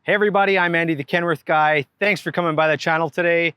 Hey everybody, I'm Andy the Kenworth Guy. Thanks for coming by the channel today.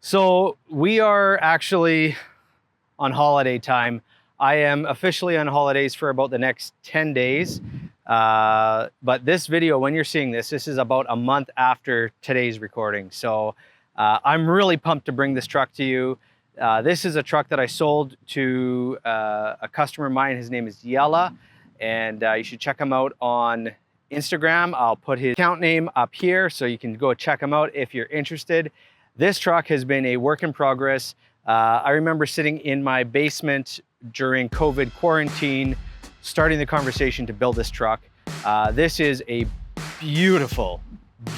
So we are actually on holiday time. I am officially on holidays for about the next 10 days. But this video, when you're seeing this is about a month after today's recording. So I'm really pumped to bring this truck to you. This is a truck that I sold to a customer of mine. His name is Yella, and you should check him out on Instagram. I'll put his account name up here so you can go check him out if you're interested. This truck has been a work in progress. I remember sitting in my basement during COVID quarantine, starting the conversation to build this truck. This is a beautiful,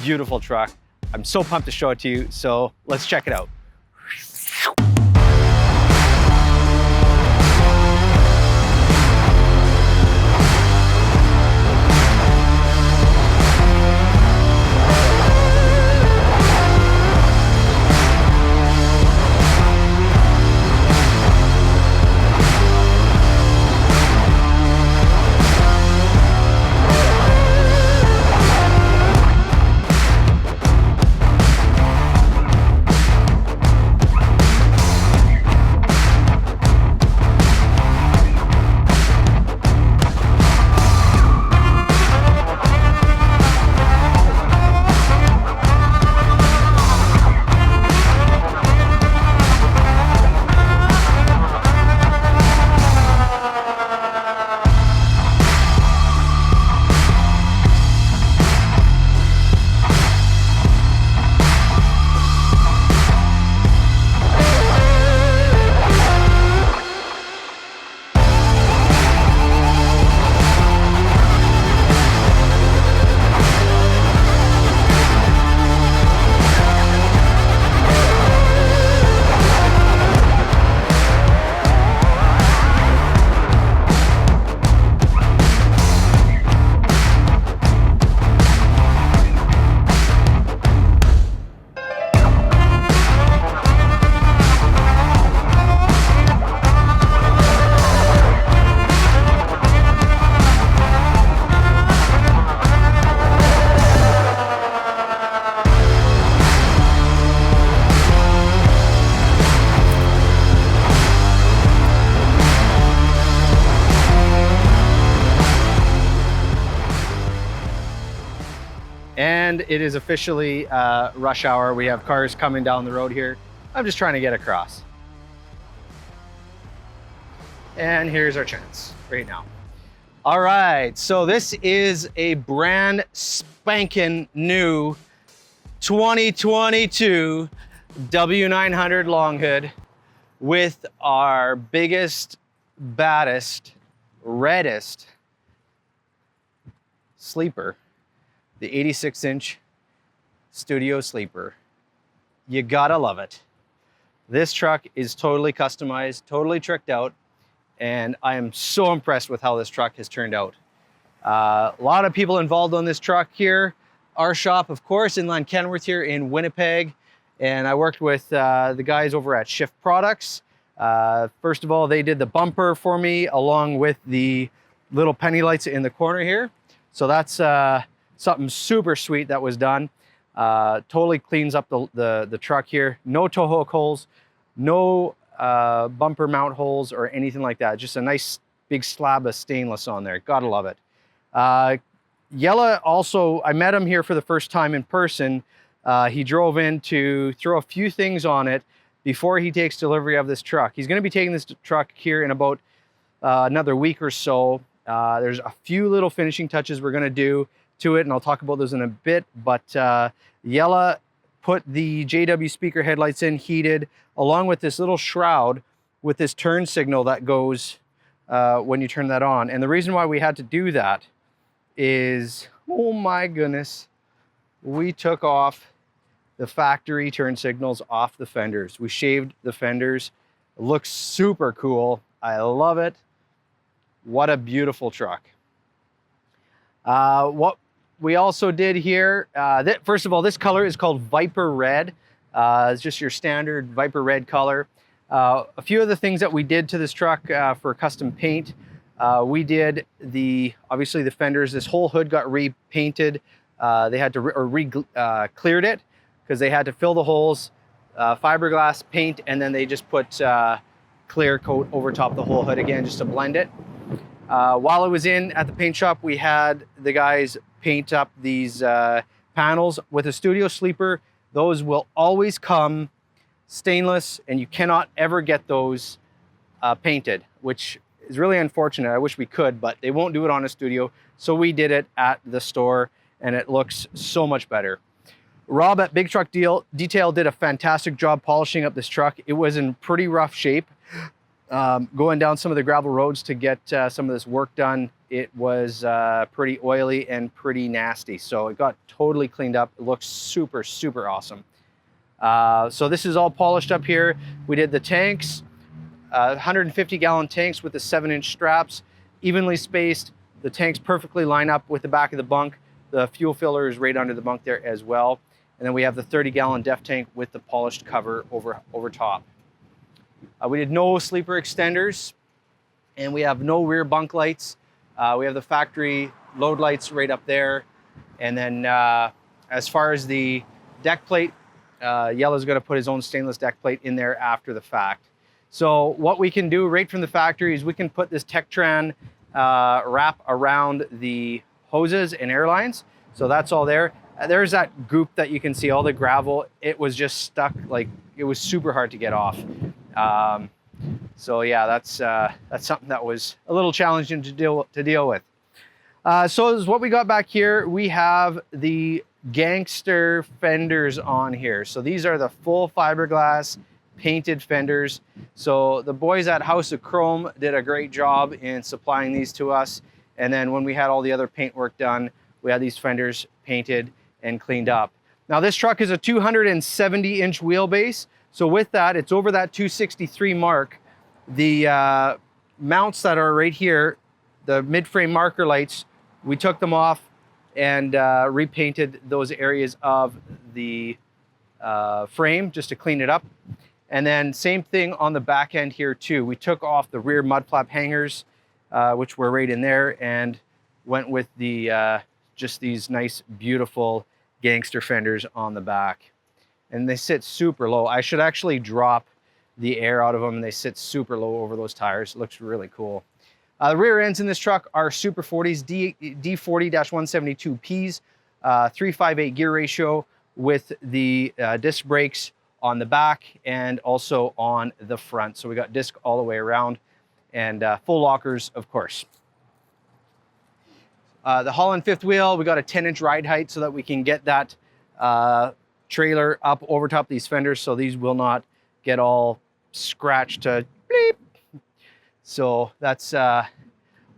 beautiful truck. I'm so pumped to show it to you, so let's check it out. And it is officially rush hour. We have cars coming down the road here. I'm just trying to get across. And here's our chance right now. All right, so this is a brand spanking new 2022 W900 long hood with our biggest, baddest, reddest sleeper. The 86-inch studio sleeper. You gotta love it. This truck is totally customized, totally tricked out, and I am so impressed with how this truck has turned out. A lot of people involved on this truck here. Our shop, of course, Inland Kenworth here in Winnipeg, and I worked with the guys over at Shift Products. First of all, they did the bumper for me along with the little penny lights in the corner here. So that's something super sweet that was done. Totally cleans up the truck here. No tow hook holes, no bumper mount holes or anything like that. Just a nice big slab of stainless on there. Gotta love it. Yella also, I met him here for the first time in person. He drove in to throw a few things on it before he takes delivery of this truck. He's gonna be taking this truck here in about another week or so. There's a few little finishing touches we're gonna do to it, and I'll talk about those in a bit, but Yella put the JW speaker headlights in heated, along with this little shroud with this turn signal that goes when you turn that on. And the reason why we had to do that is, oh my goodness, we took off the factory turn signals off the fenders. We shaved the fenders. It looks super cool. I love it. What a beautiful truck. What we also did here, first of all, this color is called Viper Red. It's just your standard Viper Red color. A few of the things that we did to this truck for custom paint, we did obviously the fenders. This whole hood got repainted they had to cleared it because they had to fill the holes, fiberglass paint, and then they just put clear coat over top the whole hood again just to blend it. While I was at the paint shop, we had the guys paint up these panels with a studio sleeper. Those will always come stainless, and you cannot ever get those painted, which is really unfortunate. I wish we could, but they won't do it on a studio. So we did it at the store, and it looks so much better. Rob at Big Truck Detail did a fantastic job polishing up this truck. It was in pretty rough shape. Going down some of the gravel roads to get some of this work done, it was pretty oily and pretty nasty. So it got totally cleaned up. It looks super, super awesome. So this is all polished up here. We did the tanks, 150-gallon tanks with the 7-inch straps, evenly spaced. The tanks perfectly line up with the back of the bunk. The fuel filler is right under the bunk there as well. And then we have the 30-gallon def tank with the polished cover over top. We did no sleeper extenders, and we have no rear bunk lights. We have the factory load lights right up there. And then as far as the deck plate, Yellow's going to put his own stainless deck plate in there after the fact. So what we can do right from the factory is we can put this Tektran wrap around the hoses and air lines. So that's all there. There's that goop that you can see, all the gravel. It was just stuck, like it was super hard to get off. So yeah, that's something that was a little challenging to deal with. So is what we got back here. We have the gangster fenders on here. So these are the full fiberglass painted fenders. So the boys at House of Chrome did a great job in supplying these to us. And then when we had all the other paint work done, we had these fenders painted and cleaned up. Now this truck is a 270-inch wheelbase. So with that, it's over that 263 mark. The mounts that are right here, the mid-frame marker lights, we took them off and repainted those areas of the frame just to clean it up. And then same thing on the back end here too. We took off the rear mud flap hangers, which were right in there, and went with the just these nice, beautiful gangster fenders on the back. And they sit super low. I should actually drop the air out of them, and they sit super low over those tires. It looks really cool. The rear ends in this truck are Super 40s, D40-172Ps, 358 gear ratio with the disc brakes on the back and also on the front. So we got disc all the way around, and full lockers, of course. The Holland fifth wheel, we got a 10-inch ride height so that we can get that trailer up over top of these fenders, so these will not get all scratched to bleep. So that's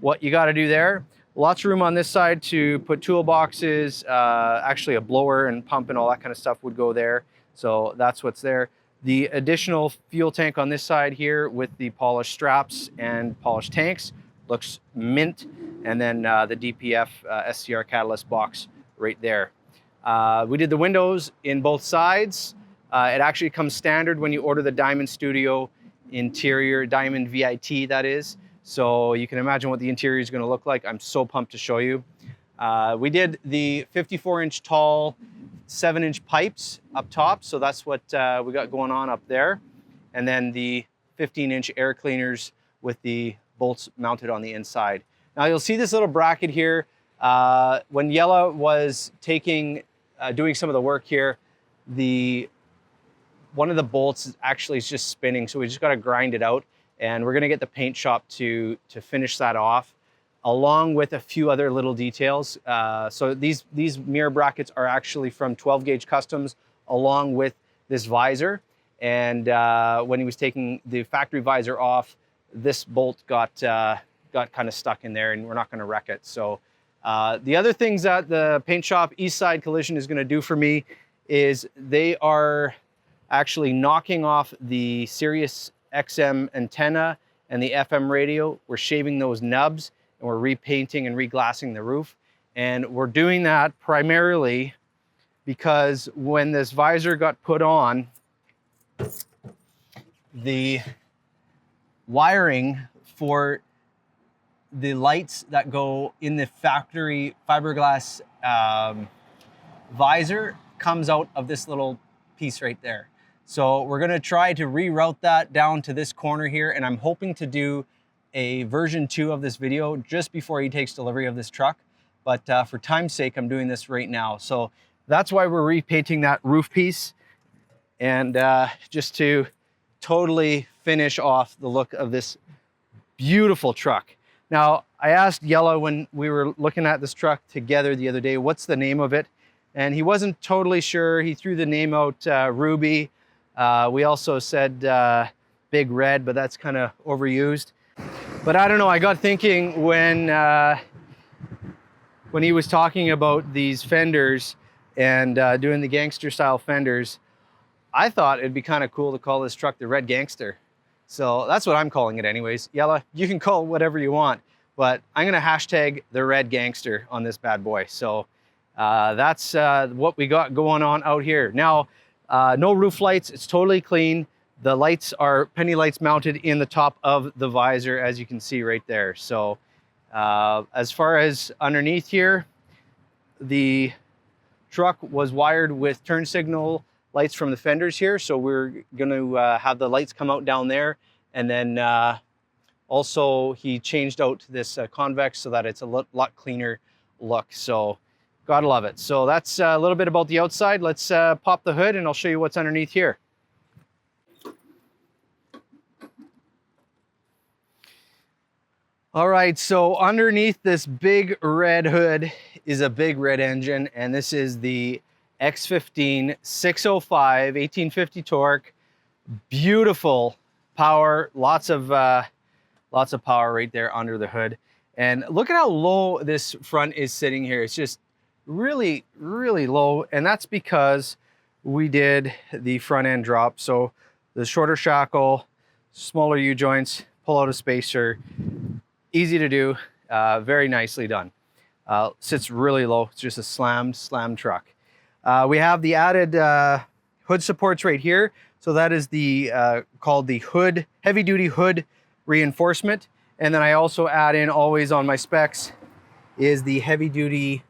what you got to do there. Lots of room on this side to put toolboxes. Actually a blower and pump and all that kind of stuff would go there. So that's what's there. The additional fuel tank on this side here with the polished straps and polished tanks looks mint. And then the DPF SCR catalyst box right there. We did the windows in both sides. It actually comes standard when you order the Diamond Studio interior, Diamond VIT that is. So you can imagine what the interior is going to look like. I'm so pumped to show you. We did the 54-inch tall 7-inch pipes up top. So that's what we got going on up there. And then the 15-inch air cleaners with the bolts mounted on the inside. Now you'll see this little bracket here. When Yella was doing some of the work here, one of the bolts actually is just spinning, so we just got to grind it out, and we're going to get the paint shop to finish that off, along with a few other little details. So these mirror brackets are actually from 12 gauge Customs, along with this visor. And when he was taking the factory visor off, this bolt got kind of stuck in there, and we're not going to wreck it. So the other things that the paint shop East Side Collision is going to do for me is they are actually knocking off the Sirius XM antenna and the FM radio. We're shaving those nubs, and we're repainting and reglassing the roof. And we're doing that primarily because when this visor got put on, the wiring for the lights that go in the factory fiberglass visor comes out of this little piece right there. So we're gonna try to reroute that down to this corner here, and I'm hoping to do a version 2 of this video just before he takes delivery of this truck. But for time's sake, I'm doing this right now. So that's why we're repainting that roof piece, and just to totally finish off the look of this beautiful truck. Now, I asked Yella when we were looking at this truck together the other day, what's the name of it? And he wasn't totally sure. He threw the name out, Ruby. We also said Big Red, but that's kind of overused. But I don't know, I got thinking when he was talking about these fenders and doing the gangster style fenders, I thought it'd be kind of cool to call this truck the Red Gangster. So that's what I'm calling it anyways. Yella, you can call it whatever you want, but I'm gonna hashtag the Red Gangster on this bad boy. So that's what we got going on out here. Now, no roof lights, it's totally clean. The lights are penny lights mounted in the top of the visor, as you can see right there. So as far as underneath here, the truck was wired with turn signal lights from the fenders here. So we're gonna have the lights come out down there. And then also he changed out this convex so that it's a lot cleaner look. So gotta love it. So that's a little bit about the outside. Let's pop the hood and I'll show you what's underneath here. All right, so underneath this big red hood is a big red engine, and this is the X15 605 1850 torque. Beautiful power, lots of power right there under the hood. And look at how low this front is sitting here. It's just really, really low, and that's because we did the front end drop. So the shorter shackle, smaller U-joints, pull out a spacer. Easy to do, very nicely done. Sits really low, it's just a slam truck. We have the added hood supports right here. So that is the called the hood, heavy duty hood reinforcement. And then I also add in, always on my specs, is the heavy duty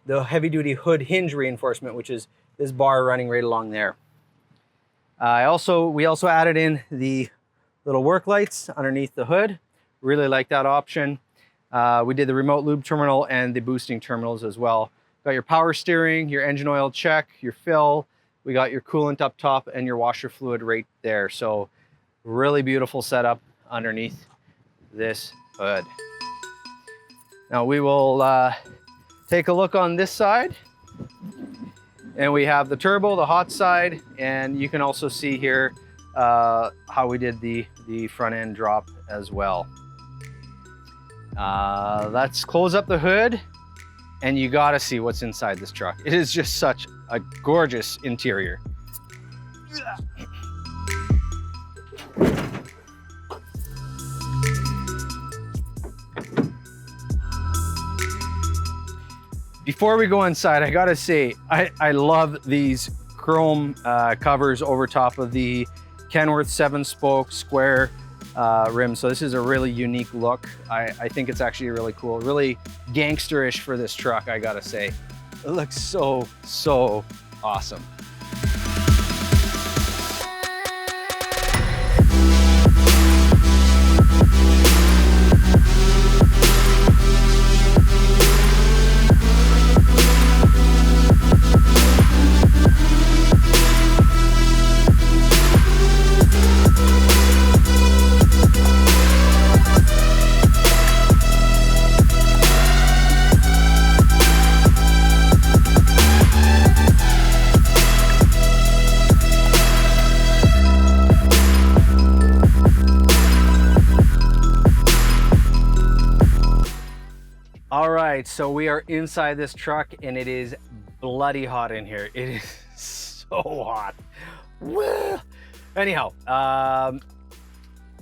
hood hinge reinforcement, which is this bar running right along there. We also added in the little work lights underneath the hood. Really like that option. We did the remote lube terminal and the boosting terminals as well. Got your power steering, your engine oil check, your fill. We got your coolant up top and your washer fluid right there. So really beautiful setup underneath this hood. Now we will take a look on this side. And we have the turbo, the hot side, and you can also see here how we did the front end drop as well. Let's close up the hood, and you gotta see what's inside this truck. It is just such a gorgeous interior. Before we go inside, I gotta say, I love these chrome covers over top of the Kenworth 7-spoke square rim. So this is a really unique look. I think it's actually really cool, really gangsterish for this truck, I gotta say. It looks so awesome. All right, so we are inside this truck and it is bloody hot in here. It is so hot. Woo! Anyhow,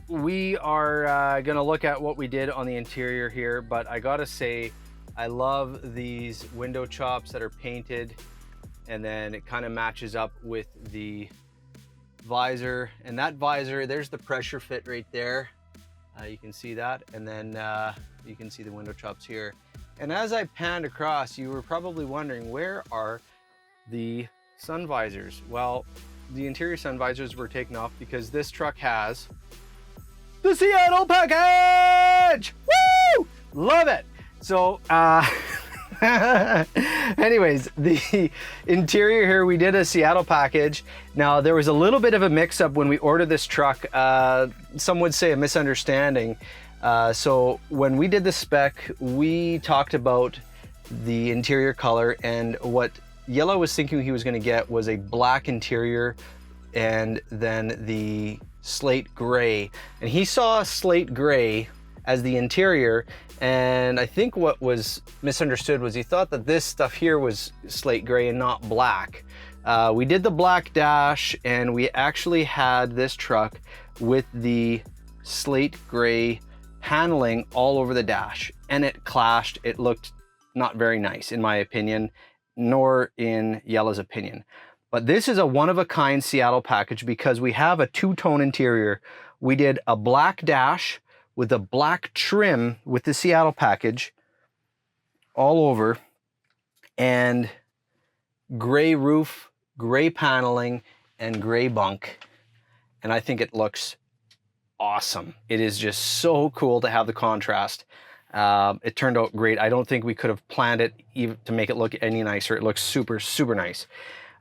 we are gonna look at what we did on the interior here, but I gotta say, I love these window chops that are painted, and then it kind of matches up with the visor. And that visor, there's the pressure fit right there. You can see that, and then you can see the window chops here. And as I panned across, you were probably wondering, where are the sun visors? Well, the interior sun visors were taken off because this truck has the Seattle package! Woo! Love it! So, anyways, the interior here, we did a Seattle package. Now, there was a little bit of a mix-up when we ordered this truck. Some would say a misunderstanding. So when we did the spec, we talked about the interior color, and what Yellow was thinking he was going to get was a black interior and then the slate gray. And he saw slate gray as the interior, and I think what was misunderstood was he thought that this stuff here was slate gray and not black. We did the black dash, and we actually had this truck with the slate gray paneling all over the dash, and it clashed. It looked not very nice in my opinion, nor in Yellow's opinion. But this is a one-of-a-kind Seattle package because we have a two-tone interior. We did a black dash with a black trim with the Seattle package all over, and gray roof, gray paneling, and gray bunk. And I think it looks awesome. It is just so cool to have the contrast. It turned out great. I don't think we could have planned it even to make it look any nicer. It looks super, super nice.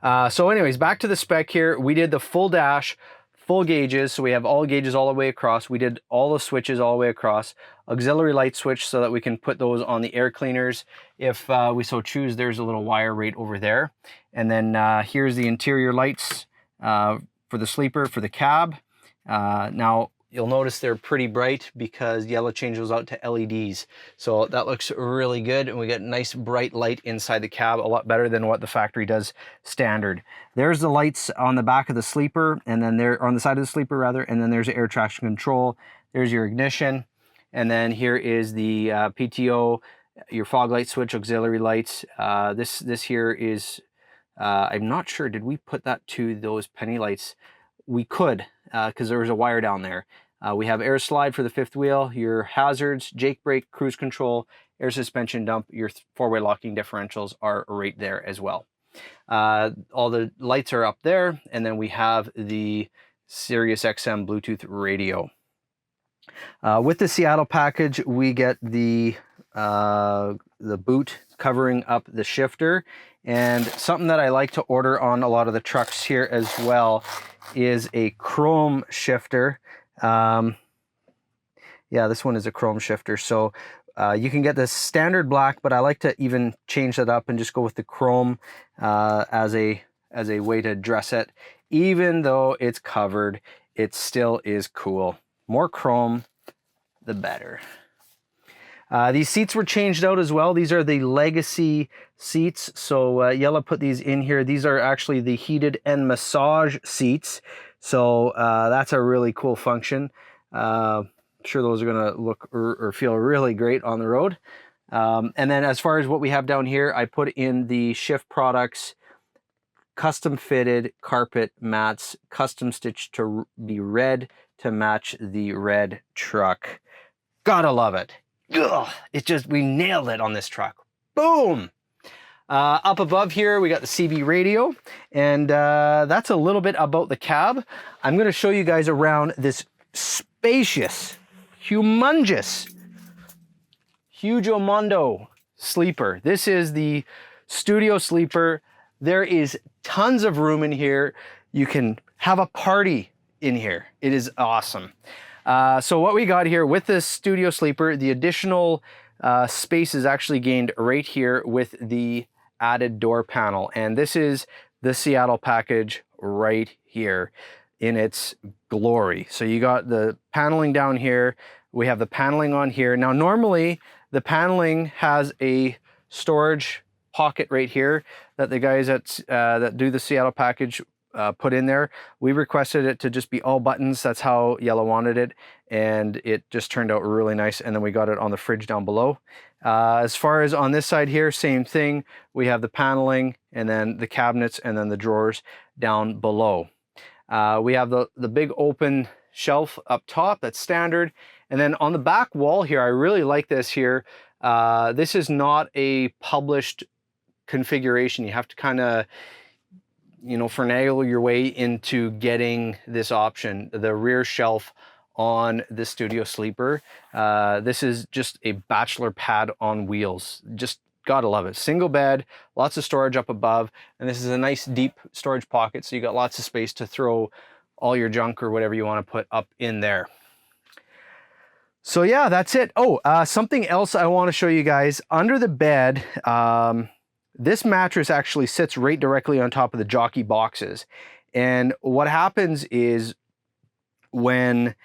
So anyways, back to the spec here. We did the full dash, full gauges. So we have all gauges all the way across. We did all the switches all the way across. Auxiliary light switch so that we can put those on the air cleaners if we so choose. There's a little wire right over there. And then here's the interior lights for the sleeper, for the cab. Now, you'll notice they're pretty bright because Yellow changed those out to LEDs. So that looks really good, and we get nice bright light inside the cab, a lot better than what the factory does standard. There's the lights on the back of the sleeper, and then there on the side of the sleeper rather, and then there's the air traction control. There's your ignition, and then here is the PTO, your fog light switch, auxiliary lights. This here is, I'm not sure, did we put that to those penny lights? We could, because there was a wire down there. We have air slide for the fifth wheel, your hazards, Jake brake, cruise control, air suspension dump, your four-way locking differentials are right there as well. All the lights are up there, and then we have the Sirius XM Bluetooth radio. With the Seattle package, we get the boot covering up the shifter, and something that I like to order on a lot of the trucks here as well is a chrome shifter. Yeah, this one is a chrome shifter. So you can get the standard black, but I like to even change that up and just go with the chrome as a way to dress it. Even though it's covered, it still is cool. More chrome, the better. These seats were changed out as well. These are the legacy seats. So Yellow put these in here. These are actually the heated and massage seats. So that's a really cool function. I'm sure those are gonna look or feel really great on the road. And then as far as what we have down here, I put in the Shift Products custom fitted carpet mats, custom stitched to be red to match the red truck. Gotta love it. Ugh, we nailed it on this truck. Boom! Up above here, we got the CB radio, and that's a little bit about the cab. I'm gonna show you guys around this spacious, humongous, Hugeomondo sleeper. This is the studio sleeper. There is tons of room in here. You can have a party in here. It is awesome. So what we got here with this studio sleeper, the additional space is actually gained right here with the added door panel. And this is the Seattle package right here in its glory. So you got the paneling down here. We have the paneling on here. Now, normally the paneling has a storage pocket right here that the guys that do the Seattle package put in there. We requested it to just be all buttons. That's how Yellow wanted it, and it just turned out really nice. And then we got it on the fridge down below. As far as on this side here, same thing. We have the paneling, and then the cabinets, and then the drawers down below. We have the big open shelf up top. That's standard. And then on the back wall here, I really like this here. This is not a published configuration. You have to kind of, you know, finagle your way into getting this option, the rear shelf on the studio sleeper. This is just a bachelor pad on wheels. Just gotta love it. Single bed, lots of storage up above, and this is a nice deep storage pocket, so you got lots of space to throw all your junk or whatever you want to put up in there. So yeah, that's it. Oh, something else I want to show you guys. Under the bed, this mattress actually sits right directly on top of the jockey boxes. And what happens is when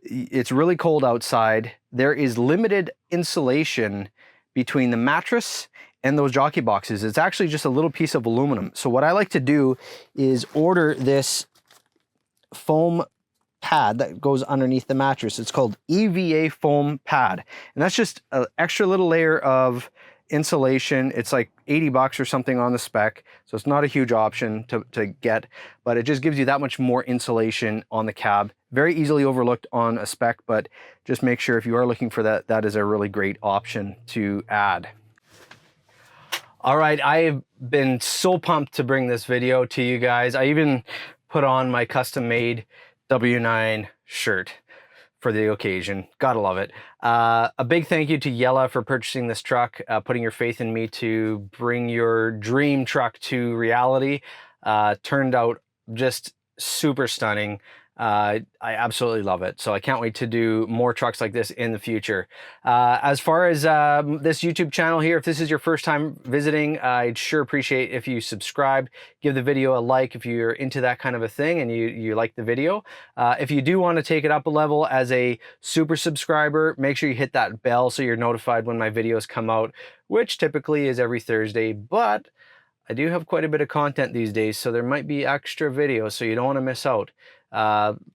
it's really cold outside, there is limited insulation between the mattress and those jockey boxes. It's actually just a little piece of aluminum. So what I like to do is order this foam pad that goes underneath the mattress. It's called EVA foam pad. And that's just an extra little layer of insulation. It's like 80 bucks or something on the spec. So it's not a huge option to get, but it just gives you that much more insulation on the cab. Very easily overlooked on a spec, but just make sure if you are looking for that, that is a really great option to add. All right, I've been so pumped to bring this video to you guys. I even put on my custom made W9 shirt for the occasion. Gotta love it. A big thank you to Yella for purchasing this truck, putting your faith in me to bring your dream truck to reality. Turned out just super stunning. I absolutely love it. So I can't wait to do more trucks like this in the future. As far as this YouTube channel here, if this is your first time visiting, I'd sure appreciate if you subscribe, give the video a like if you're into that kind of a thing and you like the video. If you do want to take it up a level as a super subscriber, make sure you hit that bell so you're notified when my videos come out, which typically is every Thursday, but I do have quite a bit of content these days, so there might be extra videos, so you don't want to miss out.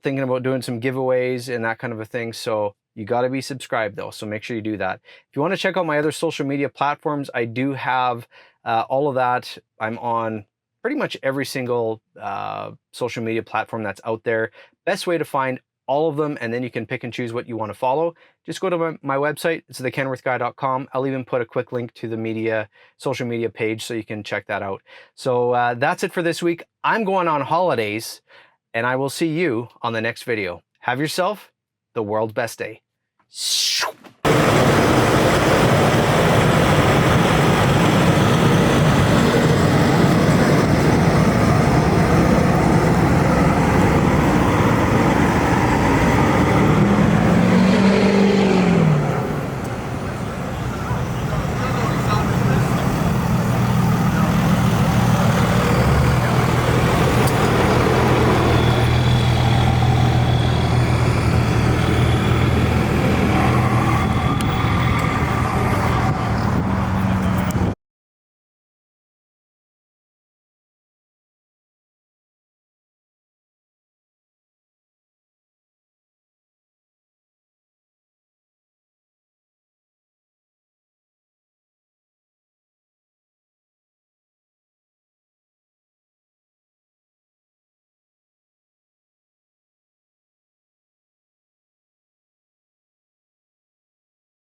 Thinking about doing some giveaways and that kind of a thing, so you got to be subscribed though, so make sure you do that. If you want to check out my other social media platforms, I do have all of that. I'm on pretty much every single social media platform that's out there. Best way to find all of them, and then you can pick and choose what you want to follow. Just go to my website. It's thekenworthguy.com. I'll even put a quick link to the social media page so you can check that out. So that's it for this week. I'm going on holidays, and I will see you on the next video. Have yourself the world's best day.